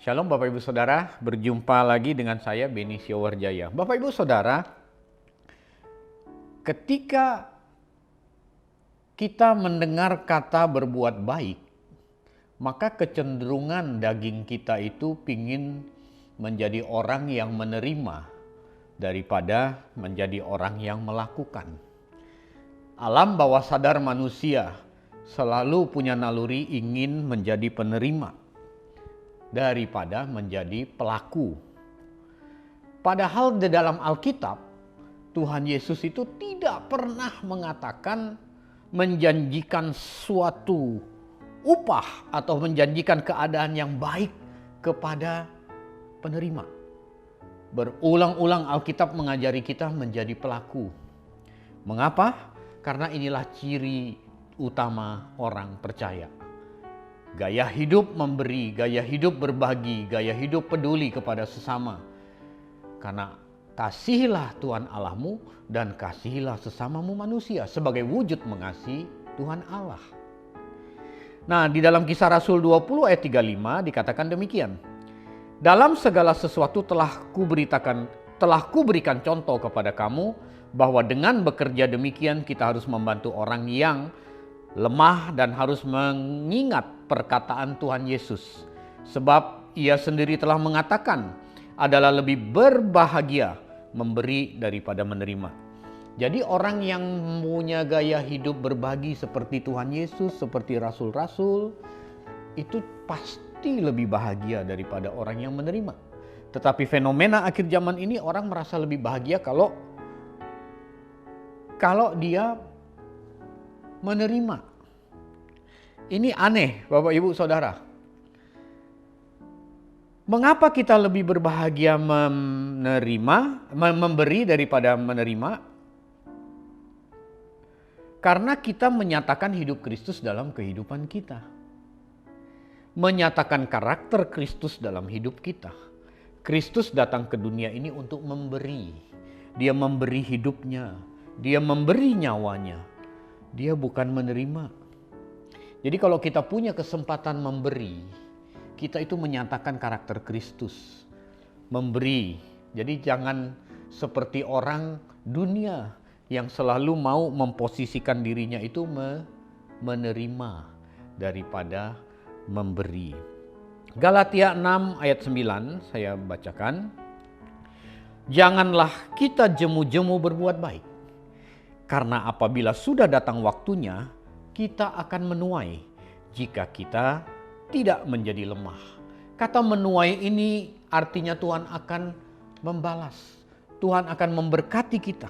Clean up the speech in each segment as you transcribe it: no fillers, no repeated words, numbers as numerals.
Shalom Bapak Ibu Saudara, berjumpa lagi dengan saya Beni Siowarjaya. Bapak Ibu Saudara, ketika kita mendengar kata berbuat baik, maka kecenderungan daging kita itu pingin menjadi orang yang menerima daripada menjadi orang yang melakukan. Alam bawah sadar manusia selalu punya naluri ingin menjadi penerima daripada menjadi pelaku. Padahal di dalam Alkitab, Tuhan Yesus itu tidak pernah mengatakan menjanjikan suatu upah atau menjanjikan keadaan yang baik kepada penerima. Berulang-ulang Alkitab mengajari kita menjadi pelaku. Mengapa? Karena inilah ciri utama orang percaya. Gaya hidup memberi, gaya hidup berbagi, gaya hidup peduli kepada sesama. Karena kasihilah Tuhan Allahmu dan kasihilah sesamamu manusia sebagai wujud mengasihi Tuhan Allah. Nah, di dalam Kisah Rasul 20 ayat 35 dikatakan demikian. Dalam segala sesuatu telah kuberikan contoh kepada kamu bahwa dengan bekerja demikian kita harus membantu orang yang lemah dan harus mengingat perkataan Tuhan Yesus. Sebab ia sendiri telah mengatakan adalah lebih berbahagia memberi daripada menerima. Jadi orang yang punya gaya hidup berbagi seperti Tuhan Yesus, seperti rasul-rasul, itu pasti lebih bahagia daripada orang yang menerima. Tetapi fenomena akhir zaman ini orang merasa lebih bahagia kalau dia menerima. Ini aneh Bapak Ibu Saudara. Mengapa kita lebih berbahagia memberi daripada menerima? Karena kita menyatakan hidup Kristus dalam kehidupan kita. Menyatakan karakter Kristus dalam hidup kita. Kristus datang ke dunia ini untuk memberi. Dia memberi hidupnya. Dia memberi nyawanya. Dia bukan menerima. Jadi kalau kita punya kesempatan memberi, kita itu menyatakan karakter Kristus. Memberi. Jadi jangan seperti orang dunia yang selalu mau memposisikan dirinya itu menerima daripada memberi. Galatia 6 ayat 9 saya bacakan. Janganlah kita jemu-jemu berbuat baik. Karena apabila sudah datang waktunya, kita akan menuai jika kita tidak menjadi lemah. Kata menuai ini artinya Tuhan akan membalas. Tuhan akan memberkati kita.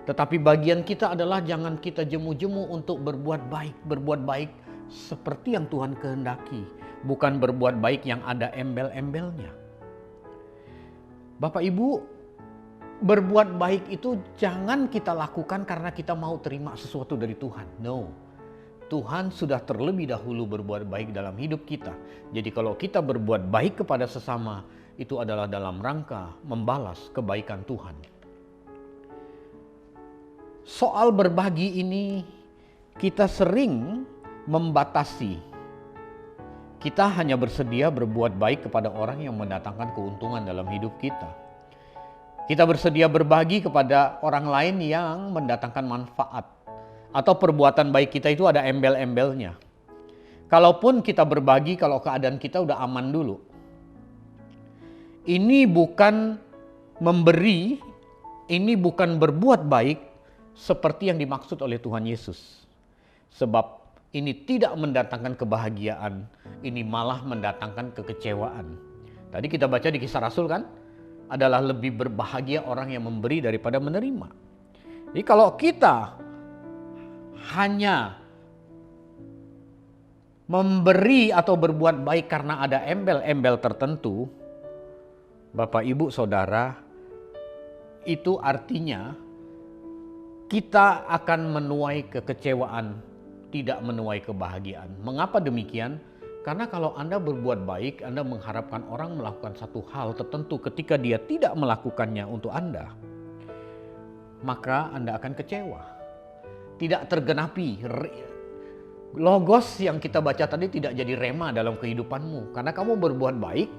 Tetapi bagian kita adalah jangan kita jemu-jemu untuk berbuat baik. Berbuat baik seperti yang Tuhan kehendaki. Bukan berbuat baik yang ada embel-embelnya. Bapak Ibu, berbuat baik itu jangan kita lakukan karena kita mau terima sesuatu dari Tuhan. No. Tuhan sudah terlebih dahulu berbuat baik dalam hidup kita. Jadi kalau kita berbuat baik kepada sesama, itu adalah dalam rangka membalas kebaikan Tuhan. Soal berbagi ini kita sering membatasi. Kita hanya bersedia berbuat baik kepada orang yang mendatangkan keuntungan dalam hidup kita. Kita bersedia berbagi kepada orang lain yang mendatangkan manfaat. Atau perbuatan baik kita itu ada embel-embelnya. Kalaupun kita berbagi kalau keadaan kita udah aman dulu. Ini bukan memberi, ini bukan berbuat baik seperti yang dimaksud oleh Tuhan Yesus. Sebab ini tidak mendatangkan kebahagiaan, ini malah mendatangkan kekecewaan. Tadi kita baca di Kisah Rasul kan? Adalah lebih berbahagia orang yang memberi daripada menerima. Jadi kalau kita hanya memberi atau berbuat baik karena ada embel-embel tertentu, Bapak Ibu Saudara, itu artinya kita akan menuai kekecewaan, tidak menuai kebahagiaan. Mengapa demikian? Karena kalau Anda berbuat baik, Anda mengharapkan orang melakukan satu hal tertentu ketika dia tidak melakukannya untuk Anda, maka Anda akan kecewa. Tidak tergenapi. Logos yang kita baca tadi tidak jadi rema dalam kehidupanmu. Karena kamu berbuat baik,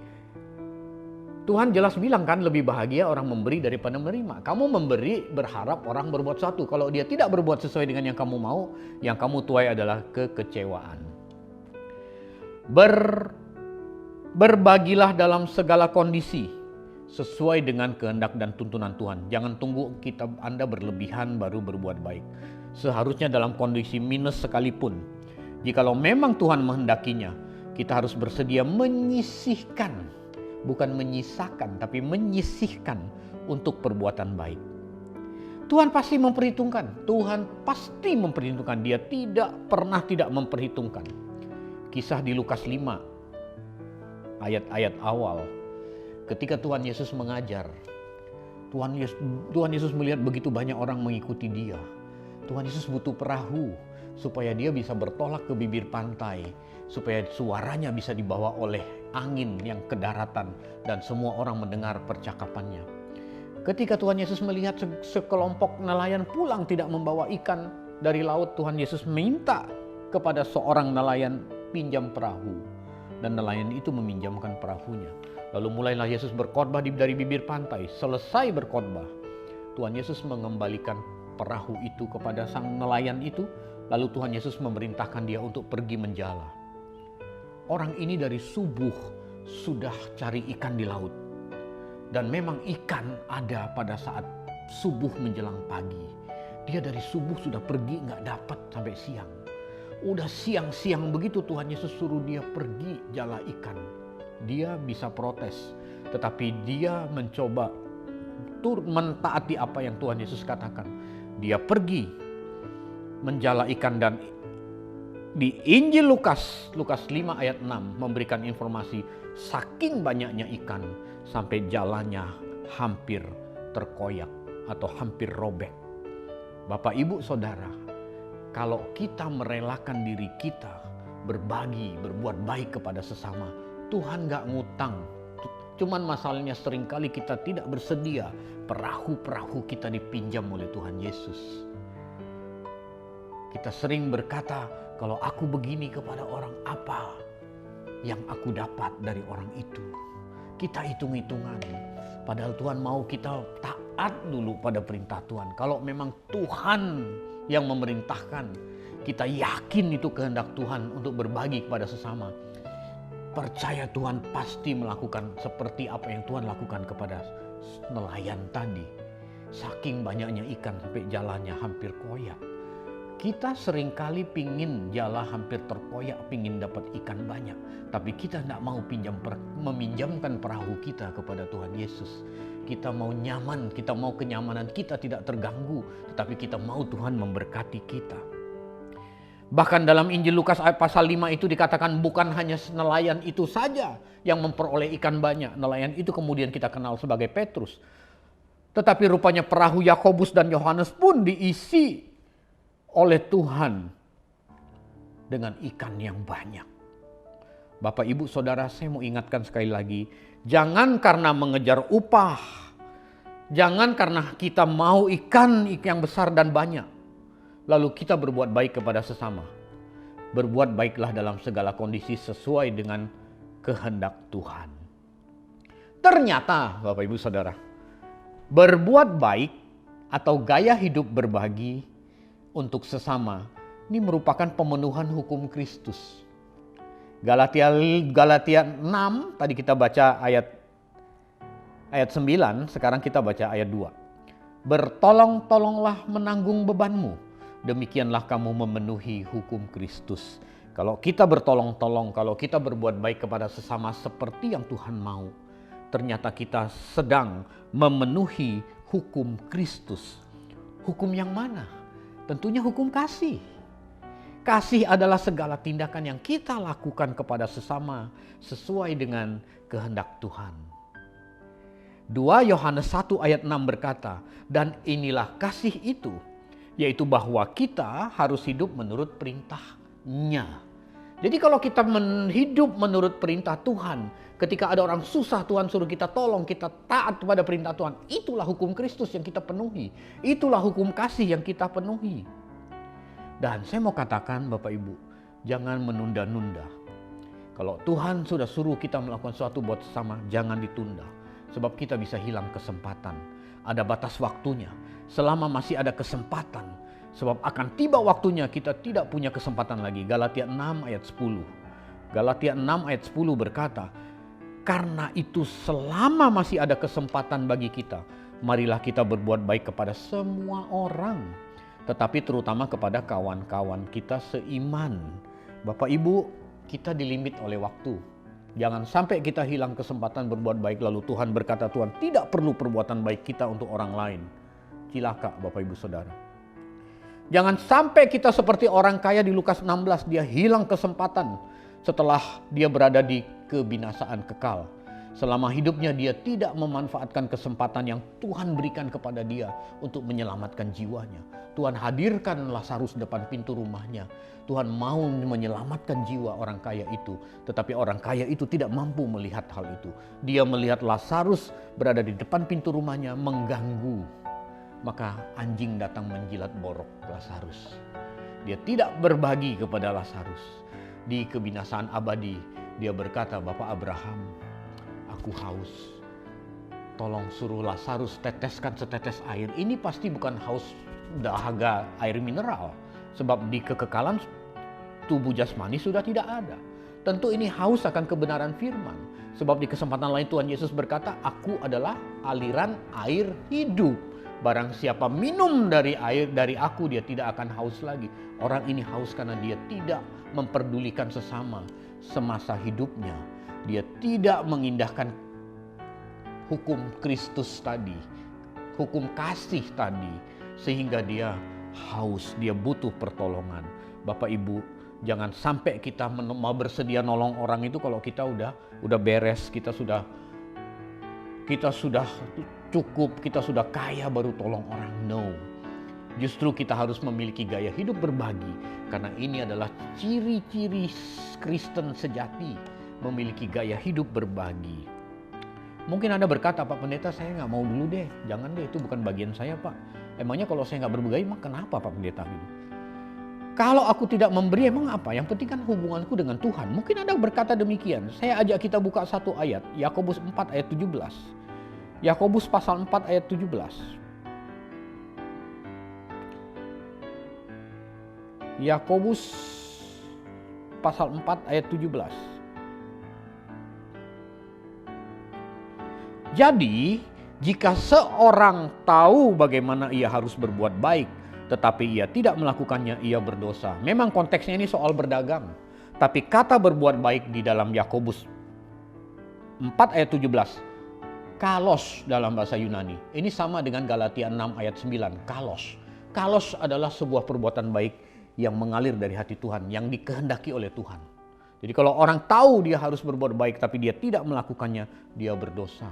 Tuhan jelas bilang kan, lebih bahagia orang memberi daripada menerima. Kamu memberi berharap orang berbuat sesuatu. Kalau dia tidak berbuat sesuai dengan yang kamu mau, yang kamu tuai adalah kekecewaan. Berbagilah dalam segala kondisi sesuai dengan kehendak dan tuntunan Tuhan. Jangan tunggu Anda berlebihan baru berbuat baik. Seharusnya dalam kondisi minus sekalipun. Jikalau memang Tuhan menghendakinya, kita harus bersedia menyisihkan. Bukan menyisakan, tapi menyisihkan untuk perbuatan baik. Tuhan pasti memperhitungkan. Tuhan pasti memperhitungkan. Dia tidak pernah tidak memperhitungkan. Kisah di Lukas 5, ayat-ayat awal. Ketika Tuhan Yesus mengajar, Tuhan Yesus melihat begitu banyak orang mengikuti dia. Tuhan Yesus butuh perahu supaya dia bisa bertolak ke bibir pantai, supaya suaranya bisa dibawa oleh angin yang ke daratan dan semua orang mendengar percakapannya. Ketika Tuhan Yesus melihat sekelompok nelayan pulang tidak membawa ikan dari laut, Tuhan Yesus minta kepada seorang nelayan pinjam perahu, dan nelayan itu meminjamkan perahunya. Lalu mulailah Yesus berkhotbah dari bibir pantai. Selesai berkhotbah, Tuhan Yesus mengembalikan perahu itu kepada sang nelayan itu. Lalu Tuhan Yesus memerintahkan dia untuk pergi menjala. Orang ini dari subuh sudah cari ikan di laut. Dan memang ikan ada pada saat subuh menjelang pagi. Dia dari subuh sudah pergi, nggak dapat sampai siang. Udah siang-siang begitu Tuhan Yesus suruh dia pergi jala ikan. Dia bisa protes, tetapi dia mencoba mentaati apa yang Tuhan Yesus katakan. Dia pergi menjala ikan, dan di Injil Lukas 5 ayat 6 memberikan informasi saking banyaknya ikan sampai jalannya hampir terkoyak atau hampir robek. Bapak, Ibu, Saudara, kalau kita merelakan diri kita berbagi, berbuat baik kepada sesama, Tuhan gak ngutang. Cuman masalahnya seringkali kita tidak bersedia perahu-perahu kita dipinjam oleh Tuhan Yesus. Kita sering berkata, kalau aku begini kepada orang, apa yang aku dapat dari orang itu? Kita hitung-hitungan. Padahal Tuhan mau kita taat dulu pada perintah Tuhan. Kalau memang Tuhan yang memerintahkan, kita yakin itu kehendak Tuhan untuk berbagi kepada sesama. Percaya Tuhan pasti melakukan seperti apa yang Tuhan lakukan kepada nelayan tadi. Saking banyaknya ikan sampai jalannya hampir koyak. Kita seringkali pingin jala hampir terkoyak, pingin dapat ikan banyak. Tapi kita tidak mau meminjamkan perahu kita kepada Tuhan Yesus. Kita mau nyaman, kita mau kenyamanan kita tidak terganggu. Tetapi kita mau Tuhan memberkati kita. Bahkan dalam Injil Lukas pasal 5 itu dikatakan bukan hanya nelayan itu saja yang memperoleh ikan banyak. Nelayan itu kemudian kita kenal sebagai Petrus. Tetapi rupanya perahu Yakobus dan Yohanes pun diisi oleh Tuhan dengan ikan yang banyak. Bapak, Ibu, Saudara, saya mau ingatkan sekali lagi, jangan karena mengejar upah, jangan karena kita mau ikan yang besar dan banyak, lalu kita berbuat baik kepada sesama. Berbuat baiklah dalam segala kondisi sesuai dengan kehendak Tuhan. Ternyata, Bapak, Ibu, Saudara, berbuat baik atau gaya hidup berbagi untuk sesama ini merupakan pemenuhan hukum Kristus. Galatia 6 tadi kita baca ayat 9, sekarang kita baca ayat 2. Bertolong-tolonglah menanggung bebanmu, demikianlah kamu memenuhi hukum Kristus. Kalau kita bertolong-tolong, kalau kita berbuat baik kepada sesama seperti yang Tuhan mau, ternyata kita sedang memenuhi hukum Kristus. Hukum yang mana? Tentunya hukum kasih. Kasih adalah segala tindakan yang kita lakukan kepada sesama sesuai dengan kehendak Tuhan. 2 Yohanes 1 ayat 6 berkata, dan inilah kasih itu, yaitu bahwa kita harus hidup menurut perintahnya. Jadi kalau kita hidup menurut perintah Tuhan, ketika ada orang susah Tuhan suruh kita tolong, kita taat kepada perintah Tuhan. Itulah hukum Kristus yang kita penuhi. Itulah hukum kasih yang kita penuhi. Dan saya mau katakan Bapak Ibu, jangan menunda-nunda. Kalau Tuhan sudah suruh kita melakukan sesuatu buat sesama, jangan ditunda. Sebab kita bisa hilang kesempatan. Ada batas waktunya. Selama masih ada kesempatan. Sebab akan tiba waktunya kita tidak punya kesempatan lagi. Galatia 6 ayat 10. Galatia 6 ayat 10 berkata, karena itu selama masih ada kesempatan bagi kita, marilah kita berbuat baik kepada semua orang, tetapi terutama kepada kawan-kawan kita seiman. Bapak Ibu, kita dilimit oleh waktu. Jangan sampai kita hilang kesempatan berbuat baik lalu Tuhan berkata Tuhan tidak perlu perbuatan baik kita untuk orang lain. Cilaka Bapak Ibu Saudara. Jangan sampai kita seperti orang kaya di Lukas 16, dia hilang kesempatan setelah dia berada di kebinasaan kekal. Selama hidupnya dia tidak memanfaatkan kesempatan yang Tuhan berikan kepada dia untuk menyelamatkan jiwanya. Tuhan hadirkan Lazarus depan pintu rumahnya. Tuhan mau menyelamatkan jiwa orang kaya itu. Tetapi orang kaya itu tidak mampu melihat hal itu. Dia melihat Lazarus berada di depan pintu rumahnya mengganggu. Maka anjing datang menjilat borok Lazarus. Dia tidak berbagi kepada Lazarus. Di kebinasaan abadi dia berkata, Bapak Abraham, aku haus. Tolong suruh Lazarus teteskan setetes air. Ini pasti bukan haus dahaga air mineral. Sebab di kekekalan tubuh jasmani sudah tidak ada. Tentu ini haus akan kebenaran firman. Sebab di kesempatan lain Tuhan Yesus berkata, aku adalah aliran air hidup. Barang siapa minum dari air dari aku, dia tidak akan haus lagi. Orang ini haus karena dia tidak memperdulikan sesama semasa hidupnya. Dia tidak mengindahkan hukum Kristus tadi, hukum kasih tadi, sehingga dia haus, dia butuh pertolongan. Bapak Ibu, jangan sampai kita mau bersedia nolong orang itu kalau kita udah beres, kita sudah cukup, kita sudah kaya baru tolong orang. No. Justru kita harus memiliki gaya hidup berbagi, karena ini adalah ciri-ciri Kristen sejati, memiliki gaya hidup berbagi. Mungkin Anda berkata, Pak Pendeta, saya nggak mau dulu deh, jangan deh, itu bukan bagian saya Pak. Emangnya kalau saya nggak berbagi, emang kenapa Pak Pendeta gitu? Kalau aku tidak memberi, emang apa? Yang penting kan hubunganku dengan Tuhan. Mungkin Anda berkata demikian. Saya ajak kita buka satu ayat, Yakobus 4 ayat 17. Yakobus pasal 4 ayat 17. Yakobus pasal 4 ayat 17. Jadi, jika seorang tahu bagaimana ia harus berbuat baik, tetapi ia tidak melakukannya, ia berdosa. Memang konteksnya ini soal berdagang. Tapi kata berbuat baik di dalam Yakobus 4 ayat 17, kalos dalam bahasa Yunani. Ini sama dengan Galatia 6 ayat 9, kalos. Kalos adalah sebuah perbuatan baik yang mengalir dari hati Tuhan, yang dikehendaki oleh Tuhan. Jadi kalau orang tahu dia harus berbuat baik tapi dia tidak melakukannya, dia berdosa.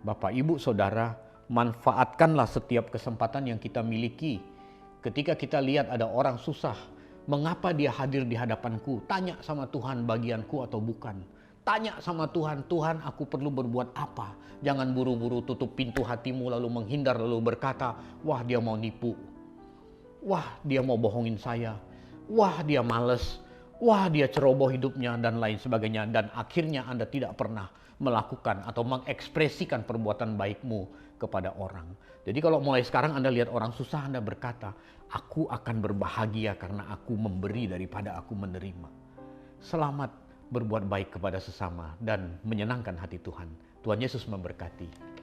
Bapak, Ibu, Saudara, manfaatkanlah setiap kesempatan yang kita miliki. Ketika kita lihat ada orang susah, mengapa dia hadir di hadapanku? Tanya sama Tuhan, bagianku atau bukan. Tanya sama Tuhan, Tuhan aku perlu berbuat apa? Jangan buru-buru tutup pintu hatimu lalu menghindar lalu berkata, wah dia mau nipu. Wah dia mau bohongin saya, wah dia males, wah dia ceroboh hidupnya dan lain sebagainya. Dan akhirnya Anda tidak pernah melakukan atau mengekspresikan perbuatan baikmu kepada orang. Jadi kalau mulai sekarang Anda lihat orang susah, Anda berkata, aku akan berbahagia karena aku memberi daripada aku menerima. Selamat berbuat baik kepada sesama dan menyenangkan hati Tuhan. Tuhan Yesus memberkati.